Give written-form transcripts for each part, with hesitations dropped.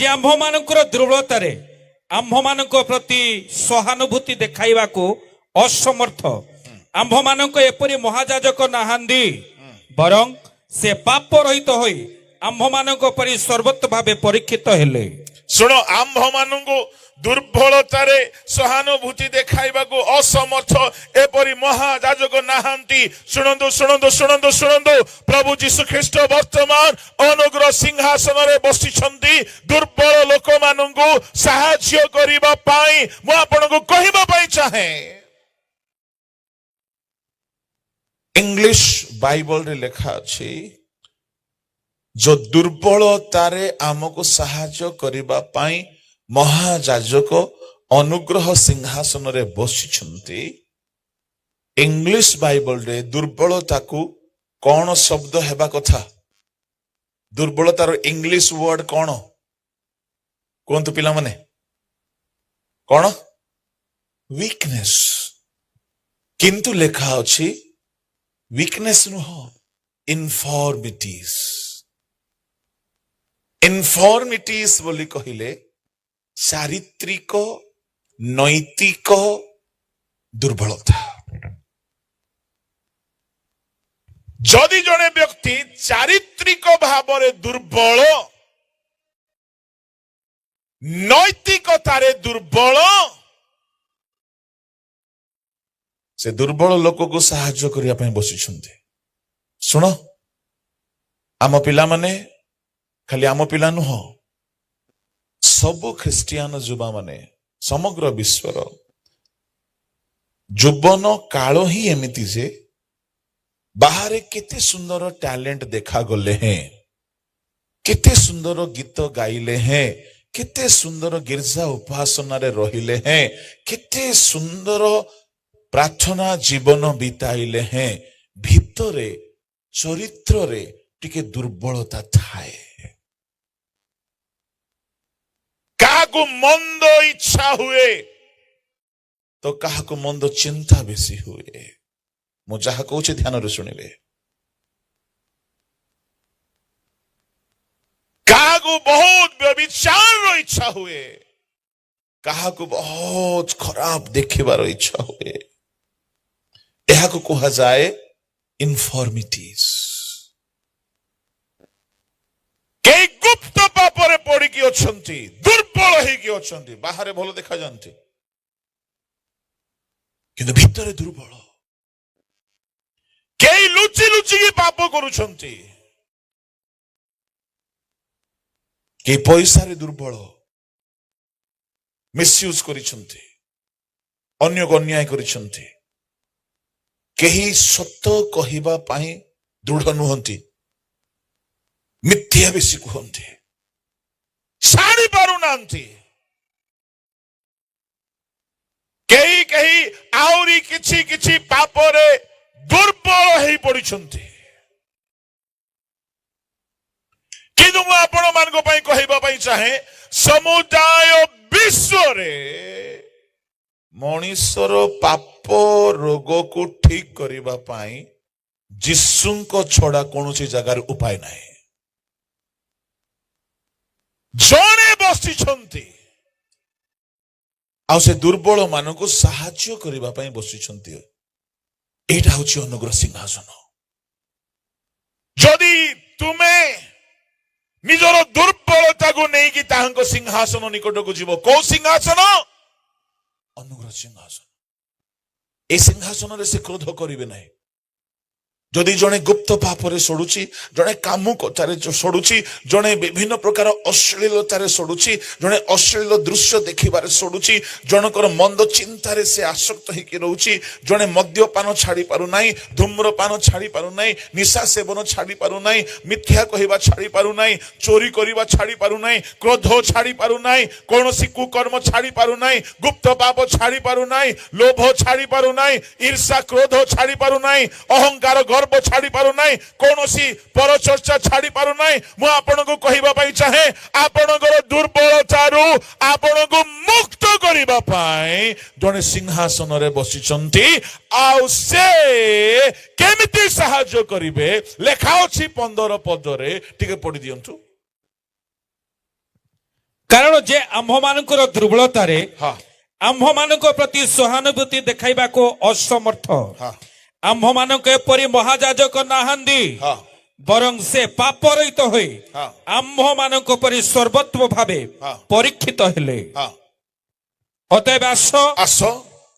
आम्भ मानकर दुर्बलतार आम्भ मान प्रति सहानुभूति देखाइबा को असमर्थ आम्भ मानक एपरि महाजाजक नाहांदी बरं से पाप रहित होई आम्भ मानक परि सर्वत्र भावे परीक्षित हेले। सुनो आम्भ मानंगु दुर्बलतारे सहानुभूति देखाइबा को असमर्थ एपरि महायाजक नाहांती। सुनंदु सुनंदु सुनंदु सुनंदु प्रभु जीशु ख्रीष्ट वर्तमान अनुग्रह सिंहासन रे बसिछंती दुर्बल लोक मानंगु सहाय्य करिबा पई मु आपनकु कहिबा पई चाहे। इंग्लिश बाइबल रे लिखा अछि जो दुर्बलतारे आमको सहाय्य करिबा पई महायाजक अनुग्रह सिंहासन रे बसिछंती। इंग्लिश बाइबल रे दुर्बलता को कौन शब्द हेबा कथा दुर्बलतार इंग्लिश वर्ड कौन कहतु पिला माने कौन वीकनेस किंतु लेखा अछि वीकनेस नुह इनफॉर्मिटीज बोली कहिले चारित्रिक नैतिक दुर्बलता। जदि जने व्यक्ति चारित्रिक भावरे दुर्बल नैतिकतारे दुर्बल से दुर्बल लोक को साहाय्य करिया पई बसिछन्ते। सुन आम पिला माने खाली आम पिला नुह सबु ख्रिस्टियान युवा माने समग्र विश्वर जुबन काल ही एमिति जे बाहर केते सुंदर टैलेंट देखा गले हैं केते सुंदर गीत गाइले हैं केते सुंदर गिरजा उपासना रे रहिले हैं केते सुंदर प्रार्थना जीवन बिताइले हैं भितरे चरित्र रे टिके दुर्बलता थाए। काहाकु मंद इच्छा हुए तो काहाकु मंद चिंता बेसी हुए। मु जहा कहूँ ध्यान रे सुनिबे। काहाकु बहुत व्यभिचार इच्छा हुए काहाकु बहुत खराब देखिबार इच्छा हुए। यह को कहा जाए इनफॉर्मिटीज। कई गुप्त पापरे पड़ी की अछंती दुर्बल ही की अछंती बाहर भलो देखा जानती किंतु भितरे दुर्बल। कई लुचि लुचि की पाप करूछंती कई पैसा रे दुर्बल मिसयूज करिछंती अन्य को अन्याय करिछंती केही सत्य कहिबा पाई दृढ़ नुहंती मिथ्या बेसी कहंती साड़ी पारु नांती केही केही आउरी किछि किछि पापरे दुर्बल हेई पड़िछंती। किंतु मु आपण मानको पई कहिबा पई चाहे समुदाय विश्व रे मनीषर पाप रोग को ठीक करिबा पाई जिसुंको छड़ा कोनोसी जगार उपाय नाही। जणे बसी छंती आ से दुर्बल मानको सहाय्य करिबा पाई बसी छंती। एटा होची अनुग्रह सिंहासन। जदि तुमे निजर दुर्बलता को नहीं कि ताहंको सिंहासन निकट को जीव को सिंहासन अनुग्रह सिंहासन। ए सिंहासन रे से क्रोध करिवे नाही। जदि जने गुप्त पापरे सडुची जने कामु कथारे सडुची जने विभिन्न प्रकार अश्लीलतारे सडुची जने अश्लील दृश्य देखिबारे सडुची जनकर मंद चिंतारे से आसक्त हेकि रहउची जने मद्यपान छाड़ी पारु नाही धूम्रपान छाड़ी पारु नाही निशा सेवन छाड़ी पारु नाही मिथ्या कहिबा छाड़ी पारु नाही चोरी करिबा छाड़ी पारु नाही क्रोध छाड़ी पारु नाही कोनोसी कुकर्म छाड़ी पारु नाही गुप्त पाप छाड़ी पारु नाही लोभ छाड़ी पारु नाही ईर्ष्या क्रोध छाड़ी पारु नाही अहंकार गर्व छाड़ी पारु नाही कोनोसी पर चर्चा छाड़ी पारु नाही। मु आपनको कहिबा पई चाहे आपनकर दुर्बलतारु आपनको मुक्त करिबा पई जने सिंहासन रे बसिचंती आउ से केमिति सहाय्य करिवे लेखा अछि 15 पद रे टिके पढि दियंतु। କାରଣ ଯେ ଆମ୍ଭମାନଙ୍କର ଦୁର୍ବଳତାରେ ହଁ ଆମ୍ଭମାନଙ୍କ ପ୍ରତି ସହାନୁଭୂତି ଦେଖାଇବାକୁ ଅସମର୍ଥ ହଁ ଆମ୍ଭମାନଙ୍କ ଏପରି ମହାଯାଜକ ନାହାନ୍ତି ହଁ ବରଂ ସେ ପାପରହିତ ହୋଇ ହଁ ଆମ୍ଭମାନଙ୍କ ପରି ସର୍ବତ୍ୱ ଭାବେ ହଁ। ପରୀକ୍ଷିତ ହେଲେ ହଁ ଅତଏବ ଆସ ଆସ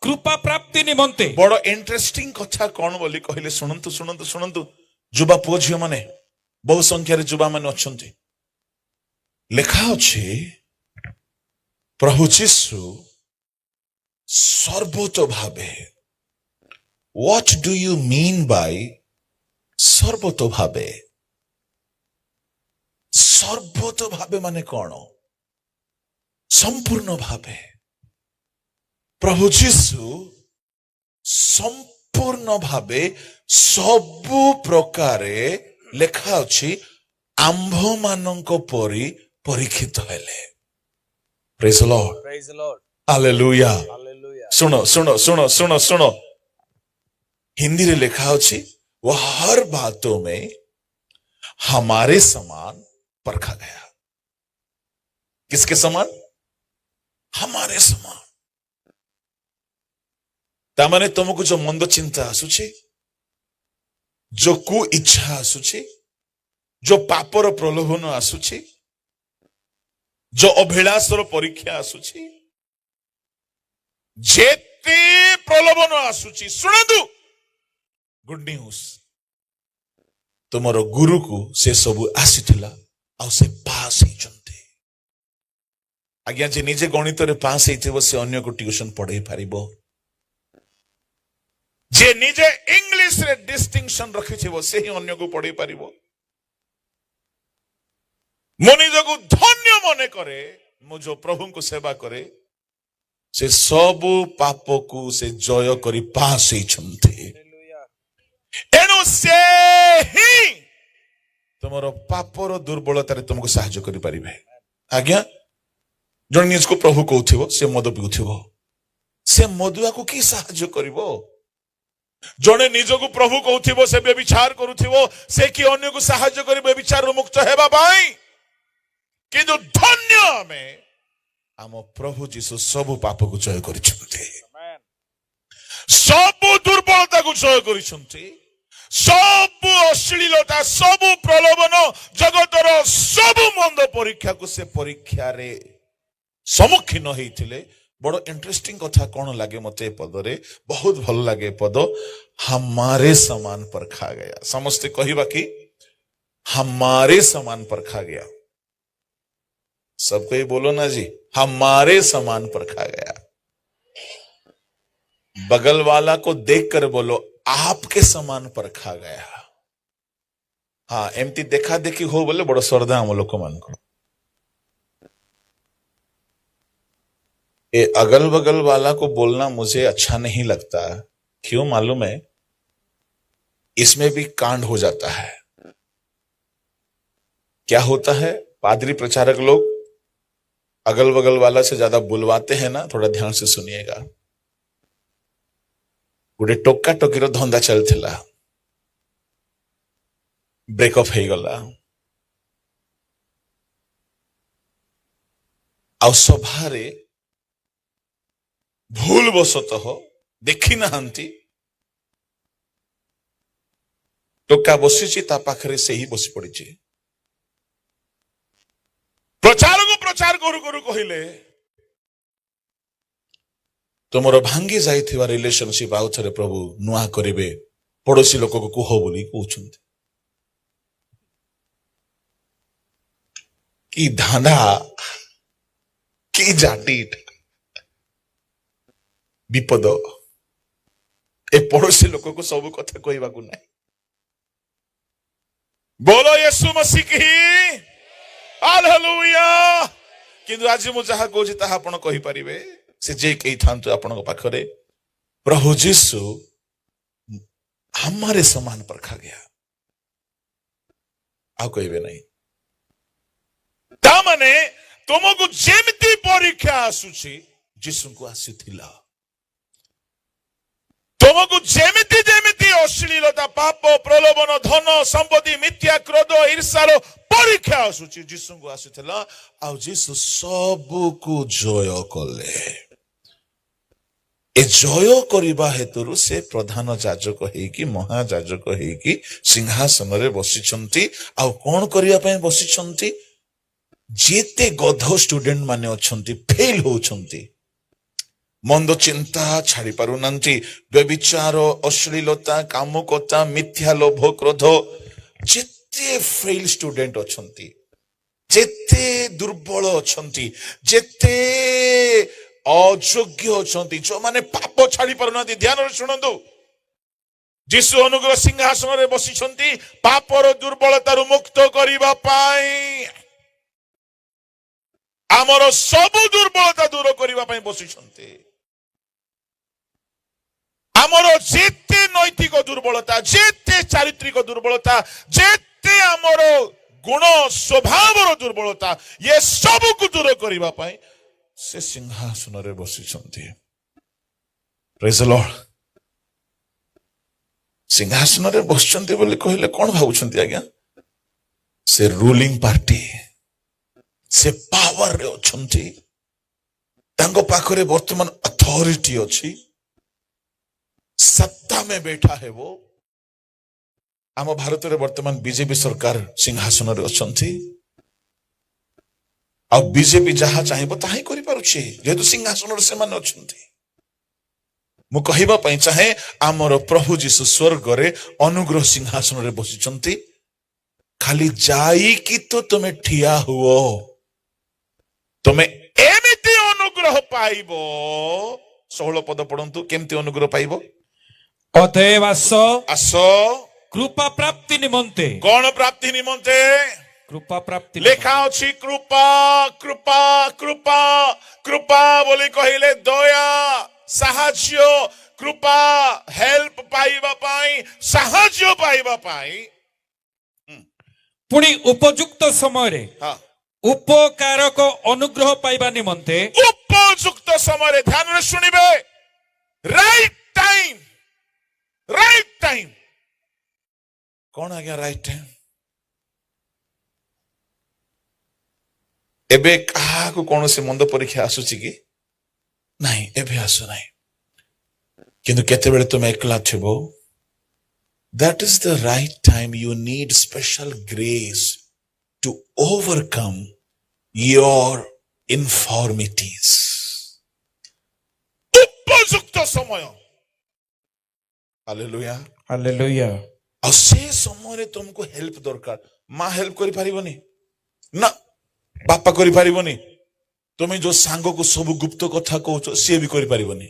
କୃପା ପ୍ରାପ୍ତି ନିମନ୍ତେ ବଡ ଇଣ୍ଟରେଷ୍ଟିଂ କଥା କଣ ବୋଲି କହିଲେ ଶୁଣନ୍ତୁ ଶୁଣନ୍ତୁ ଶୁଣନ୍ତୁ ଯୁବା ପୁଅ ଝିଅ ମାନେ ବହୁ ସଂଖ୍ୟାରେ ଯୁବା ମାନେ ଅଛନ୍ତି ଲେଖା ଅଛି ପ୍ରଭୁ ଯୀଶୁ ସର୍ବତ ଭାବେ What do you mean by ସର୍ବତ ଭାବେ ସର୍ବତ ଭାବେ ମାନେ କଣ ସମ୍ପୂର୍ଣ୍ଣ ଭାବେ ପ୍ରଭୁ ଯୀଶୁ ସମ୍ପୂର୍ଣ୍ଣ ଭାବେ ସବୁ ପ୍ରକାରେ ଲେଖା ଅଛି ଆମ୍ଭମାନଙ୍କ ପରି ପରୀକ୍ଷିତ ହେଲେ Praise the Lord. Praise the Lord. Hallelujah. Hallelujah. सुनो सुनो सुनो सुनो सुनो हिंदी रे लिखा अछि वो हर बातों में हमारे समान परखा गया किसके समान हमारे समान तामाने तुमको जो मंद चिंता आसुछि जो कु इच्छा आसुछि जो पापर प्रलोभन आसुछि जो अभिलाषर परीक्षा आसुछि जेते प्रलोभन आसुछि सुनंदु गुड न्यूज तुमरो गुरु को से सब आसीथिला आ से पास होइचंते आज्ञा जे निजे गणित रे पास होइथिबो से अन्य को ट्यूशन पढ़ाई पारिबो जे निजे इंग्लिश रे डिस्टिंक्शन रखिथिबो से ही अन्य को पढ़ाई पारिबो मो निजको धन्य मने करे मो जो प्रभु को सेवा करे से सब पाप को से जय करी पास होइचंते Hallelujah. एणु से ही तुमरो पापर दुर्बलता रे तुमको सहायता करि परिबे आज्ञा जण निज को प्रभु कहउथिबो से मद पिउथिबो से मदुआ को की सहायता करिवो जणे निज को प्रभु कहउथिबो से व्यभिचार करूथिबो से की अन्य को सहायता करि व्यभिचार मुक्त हेबा भाई किंतु धन्य में आम प्रभु जीसु सब पाप को जय करिसंते Amen. सब दुर्बलता को जय करिसंते सब अश्लीलता सब प्रलोभन जगतर सब मंद परीक्षा को से परीक्षा रे सम्मुखीन होइथिले बड़ इंटरेस्टिंग कथा कौन लगे मते पदरे बहुत भल लगे पद हमारे समान परखा गया समस्ते कहिबा कि हमारे समान परखा गया सबको ही बोलो ना जी हमारे समान परखा गया बगल वाला को देखकर बोलो आपके समान परखा गया हाँ एमती देखा देखी हो बोले बड़ श्रद्धा हम लोक मान को ये अगल बगल वाला को बोलना मुझे अच्छा नहीं लगता क्यों मालूम है इसमें भी कांड हो जाता है क्या होता है पादरी प्रचारक लोग अगल बगल वाला से ज्यादा बुलवाते हैं ना थोड़ा ध्यान से सुनिएगा गोटे टोका टोकीर धंदा चलथिला ब्रेकअप हो गला आ सभारे भूल बसतः देखी नाहांती टोका बसीची ता पाखरे से ही बसी पड़ीची प्रचार को प्रचार करू करू कहिले तुमर भांगी जाइथिबा रिलेशनशिप आउ थरे प्रभु नुआ करिवे पड़ोसी लोक को कुह बोली कहउछंती की धांधा की जाटीट विपद ए पड़ोसी लोक को सब कथा कहवा को नहीं बोलो यीशु मसीह की हालेलुया किंतु आज मु जहा कहूची ताहा आपण कहि परिबे से जे कहि थांतु आपण पाखरे प्रभु यीशु हमारे समान परखा गया आ कहबे नहीं ता माने तुमको जेमती परीक्षा आसुची यीशु को आसीथिला तुमको जेमती जेमती अश्लीलता पाप प्रलोभन धन संपत्ति मिथ्या क्रोध ईर्ष्यार ପରୀକ୍ଷା ଆସୁଛି ଯୀଶୁଙ୍କୁ ଆସିଥିଲା ଆଉ ଯୀଶୁ ସବୁକୁ ଜୟ କଲେ ଏ ଜୟ କରିବା ହେତୁରୁ ସେ ପ୍ରଧାନ ଯାଜକ ହେଇକି ମହାଯାଜକ ହେଇକି ସିଂହାସନରେ ବସିଛନ୍ତି ଆଉ କଣ କରିବା ପାଇଁ ବସିଛନ୍ତି ଯେତେ ଗଧ ଷ୍ଟୁଡେଣ୍ଟ ମାନେ ଅଛନ୍ତି ଫେଲ ହଉଛନ୍ତି ମନ୍ଦ ଚିନ୍ତା ଛାଡି ପାରୁନାହାନ୍ତି ବ୍ୟଭିଚାର ଅଶ୍ଳୀଳତା କାମୁକତା ମିଥ୍ୟା ଲୋଭ କ୍ରୋଧ ଯେତେ ଫେଲ ଷ୍ଟୁଡେଣ୍ଟ ଅଛନ୍ତି ଯେତେ ଦୁର୍ବଳ ଅଛନ୍ତି ଯେତେ ଅଯୋଗ୍ୟ ଅଛନ୍ତି ଯୋଉମାନେ ପାପ ଛାଡି ପାରୁନାହାନ୍ତି ଧ୍ୟାନରେ ଶୁଣନ୍ତୁ ଯୀଶୁ ଅନୁଗ୍ରହ ସିଂହାସନରେ ବସିଛନ୍ତି ପାପର ଦୁର୍ବଳତାରୁ ମୁକ୍ତ କରିବା ପାଇଁ ଆମର ସବୁ ଦୁର୍ବଳତା ଦୂର କରିବା ପାଇଁ ବସିଛନ୍ତି ଆମର ଯେତେ ନୈତିକ ଦୁର୍ବଳତା ଯେତେ ଚାରିତ୍ରିକ ଦୁର୍ବଳତା ଯେତେ ଆମର ଗୁଣ ସ୍ୱଭାବର ଦୁର୍ବଳତା ଏ ସବୁକୁ ଦୂର କରିବା ପାଇଁ ସେ ସିଂହାସନରେ ବସିଛନ୍ତି ପ୍ରେଜ୍ ଦ ଲର୍ଡ ସିଂହାସନରେ ବସିଛନ୍ତି ବୋଲି କହିଲେ କଣ ଭାବୁଛନ୍ତି ଆଜ୍ଞା ସେ ରୁଲିଂ ପାର୍ଟି ସେ ପାୱାରରେ ଅଛନ୍ତି ତାଙ୍କ ପାଖରେ ବର୍ତ୍ତମାନ ଅଥରିଟି ଅଛି सत्ता में बैठा है वो आम भारत में वर्तमान बीजेपी सरकार सिंहासन रे अछंती आ बीजेपी जहा चाहिबो ताही करि पारुछे जेतु सिंहासन रे से मान अछंती मु कहिबा पई चाहे आमर प्रभु जीसु स्वर्ग रे अनुग्रह सिंहासन रे बसिचंती खाली जाई कि तो तुम्हें ठिया हुओ तुम्हें एमिति अनुग्रह पाइबो 16 पद पढंतु केमति अनुग्रह पाइबो अतएव आस कृपा प्राप्ति निमंते कौन प्राप्ति निमंते कृपा प्राप्ति लेखा अछि कृपा कृपा कृपा कृपा बोली कहिले दया साहाज्य कृपा हेल्प पाइबा पाई साहाज्य पाइबा पाई पुणी उपयुक्त समय रे हां उपकारक अनुग्रह पाइबा निमंते उपयुक्त समय रे ध्यान रे सुनिबे राइट टाइम कौन आ गया राइट टाइम एबे कहा को कौन से मंद परीक्षा आसुची कि नहीं एबे आसु नहीं किंतु केते बेले तुम एकला थिबो that is the right time you need special grace to overcome your infirmities उपयुक्त समय हालेलुया हालेलुया और से समय तुमको हेल्प दरकार मां हेल्प करि पारिबनी ना बापा करि पारिबनी तुम जो सांग को सब गुप्त कथा कहछो से भी करि पारिबनी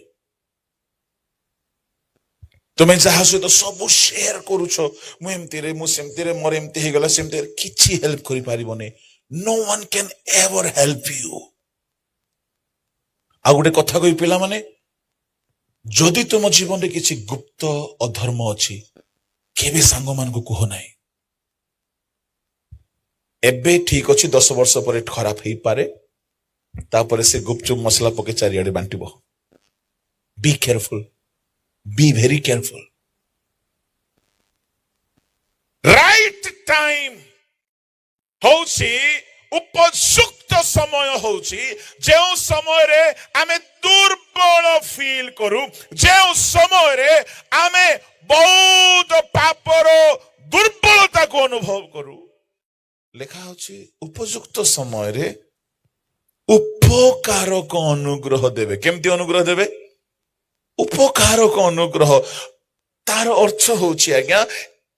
तुम जहा सहित सब शेयर करूछो मु एमती रे मु सेमती रे मोर एमती हे गला सेमती किछि हेल्प करि पारिबनी no one can ever help you आ गुटे कथा कहि पिला माने जदि तुम जीवन रे किछि गुप्त अधर्म अछि केबे सांग मान को कहो नाही एबे ठीक अछि 10 वर्ष परे खराब हेई पारे तापर से गुपचुप मसला पके चारियाडे बांटिबो be careful be very careful right time होछि उपयुक्त समय होछि जे समय रे आमे दुर्बल फील करू जे समय रे आमे बहुत पापर दुर्बलता को अनुभव करू लेखा होछि उपयुक्त समय रे उपकार को अनुग्रह देवे केमती अनुग्रह देवे उपकार को अनुग्रह तार अर्थ होछि आज्ञा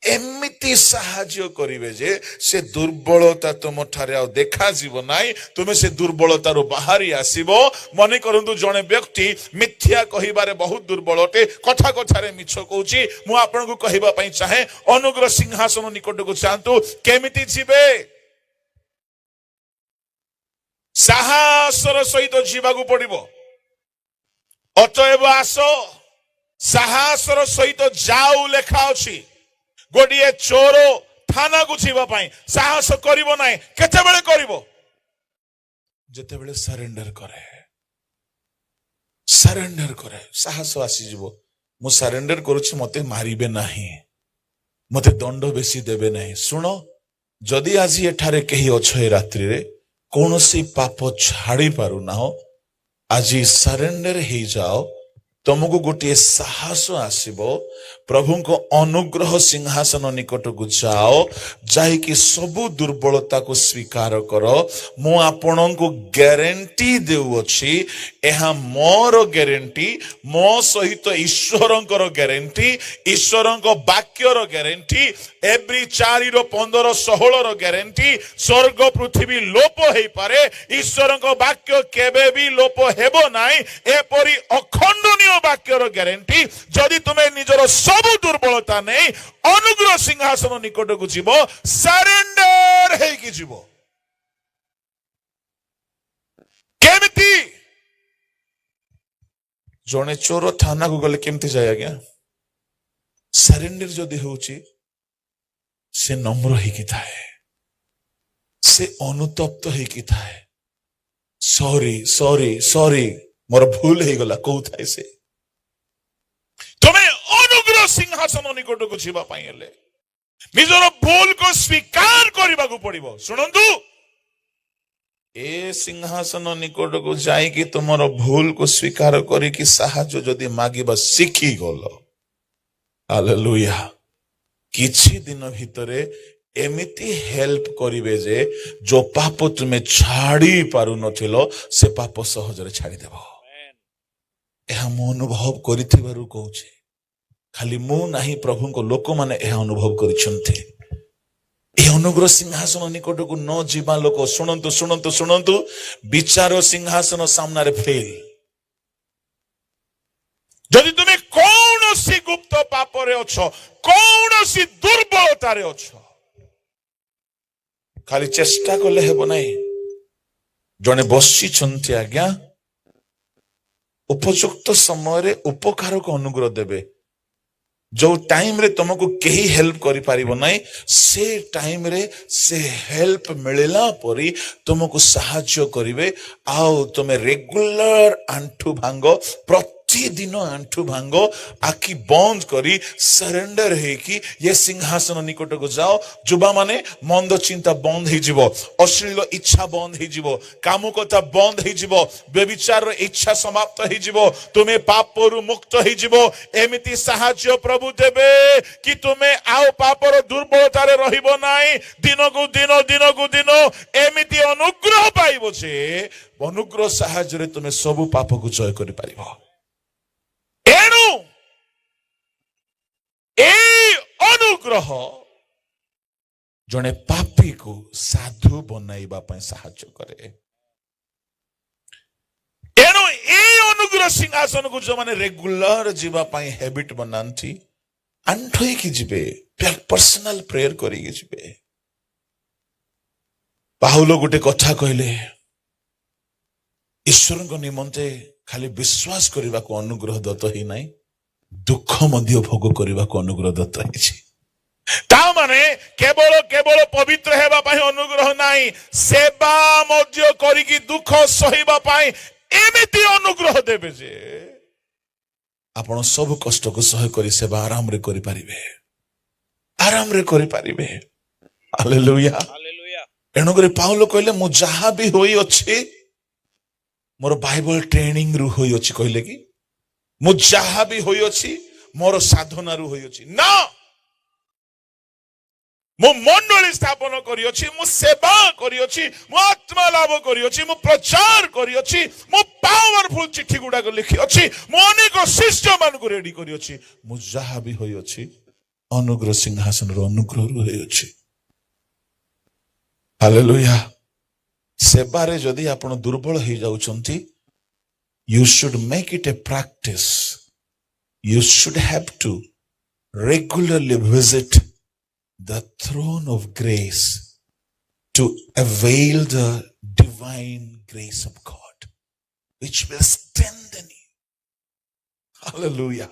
एमिति साहाଯ୍ୟ करिवे जे से दुर्बलता तुम ठारे आ देखा जीव नाही तुमे से दुर्बलता रो बाहरी आसीबो मने करंतु जने व्यक्ति मिथ्या कहिबारे बहुत दुर्बलते कथा कथारे मिछ कहूची मु आपन को कहिबा पई चाहे अनुग्रह सिंहासन निकट को चाहतु केमिति जीवे साहसर सहित जीवा को पड़िबो अतएव आस साहसर सहित जाऊ लेखा अछि गोडिए चोर थाना को जीवा पाई साहस करिवो नाही केते बेले करिवो जेते बेले सरेंडर करे साहस आसी जीवो मु सरेंडर करूछि मते मारिबे नाही मते दंड बेसी देबे नाही सुनो जदि आज एठारे कही अच्छ ए रात्रि रे कौनसी पाप छाड़ी पारु ना हो आज सरेंडर ही जाओ तुमको गोटे साहस आसीबो प्रभु को अनुग्रह सिंहासन निकट को जाओ जाइकी सबु दुर्बलता को स्वीकार करो मु आपण को गारंटी देउछि एहा मोर गारंटी मो सहित ईश्वरंकर गारंटी ईश्वरंक वाक्यर गारंटी एवरी 4 रो 15 16 रो गारंटी स्वर्ग पृथ्वी लोप हेई पारे ईश्वरंक वाक्य केबे भी लोप हेबो नाई एपरी अखंडनीय वाक्यर गारंटी जदि तुमे निजर सबु दुर्बलता नहीं अनुग्रह सिंहासन निकट को जीव सरेंडर हेकी जीव केमिति जने चोर थाना को गले केमिति जाय आज्ञा सरेंडर जदि होउची से नम्र हेकी थाए से अनुतप्त हेकी थाए सॉरी सॉरी सॉरी मोर भूल हे गला कहू थाए से तुम्हें अनुग्रह सिंहासन निकट को जीवा पाई हेले निजर भूल को स्वीकार करबा को पड़िबो सुनंतु ए सिंहासन निकट को जाई कि तुमरो भूल को स्वीकार करी कि साहाय्य जदि मागिबा सिखी गलो हालेलुया किछि दिन भितरे एमिति हेल्प करिवे जे जो पाप तुमे छाड़ी पारु नथिलो से पाप सहजरे छाड़ी देबो एहा मो अनुभव करिथिबारु कहूचे खाली मु नाही प्रभु को लोक माने एहा अनुभव करिसंते ए अनुग्रह सिंहासन निकट को न जीवा लोक सुनंतु सुनंतु सुनंतु विचार सिंहासन सामना रे फेल जदि तुमे कौनसी गुप्त पाप रे अछो कौनसी दुर्बलता रे अछो खाली चेष्टा कले हेबो नाही जने बसी छंती आज्ञा उपयुक्त समय रे उपकार को अनुग्रह देबे जो टाइम रे तुमको केही हेल्प करि पारिबो नाही से टाइम रे से हेल्प मिलला परी तुमको सहाय्य करिवे आओ तुमे रेगुलर आंठू भांगो प्रतिदिन आंठू भांगो आखि बंद करी सरेंडर है कि ये सिंहासन निकट को जाओ जुबा माने मंद चिंता बंद ही जीवो अश्लील इच्छा बंद ही जीवो कामुकता बंद ही जीवो व्यभिचार इच्छा समाप्त ही जीवो तुम्हें पापरु मुक्त ही जीवो एमिति साहाय्य प्रभु देबे कि तुम्हें आओ पापर दुर्बलता रे रहिबो नाही दिन को दिन एमिति अनुग्रह पाइबो जे अनुग्रह साहाय्य रे तुम्हें सब पाप को जय करि पारिबो एनु ए अनुग्रह जने पापी को साधु बनाइबा पय साहाय्य करे एनु ए अनुग्रह सिंहासन को जो माने रेगुलर जीवा पय हैबिट बनांती अंठोई की जिबे पर्सनल प्रेयर करी की जिबे पाहुलो गुटे कथा कहले ईश्वर को निमंते खाली विश्वास करने को अनुग्रह दत्त ही नहीं दुख मध्य भोग करने को अनुग्रह दत्त ही माने केवल केवल पवित्र हेबा पाई अनुग्रह नहीं सेवा मध्य करिकी दुख सहिबा पाई एमिति अनुग्रह देबे जे आपण सब कष्ट को सह करी सेवा आराम रे करि पारिबे हालेलुया हालेलुया एणु करे पाउलो कहले मु जहा भी होई अछि मोर बाइबल ट्रेनिंग रु होई अछि कहले कि मु जहा भी होई अछि मोर साधना रु होई अछि ना मु मंडली स्थापन करी अछि मु सेवा करी अछि मु आत्मा लाभ करी अछि मु प्रचार करी अछि मु पावरफुल चिट्ठी गुडा को लिखि अछि मु अनेक शिष्य मान को रेडी करी अछि मु जहा भी होई अछि अनुग्रह सिंहासन रो अनुग्रह रु होई अछि हालेलुया सेवारे जदि आपण दुर्बल हो जाउछंती you should make it a practice you should have to regularly visit the throne of grace to avail the divine grace of God which will strengthen you hallelujah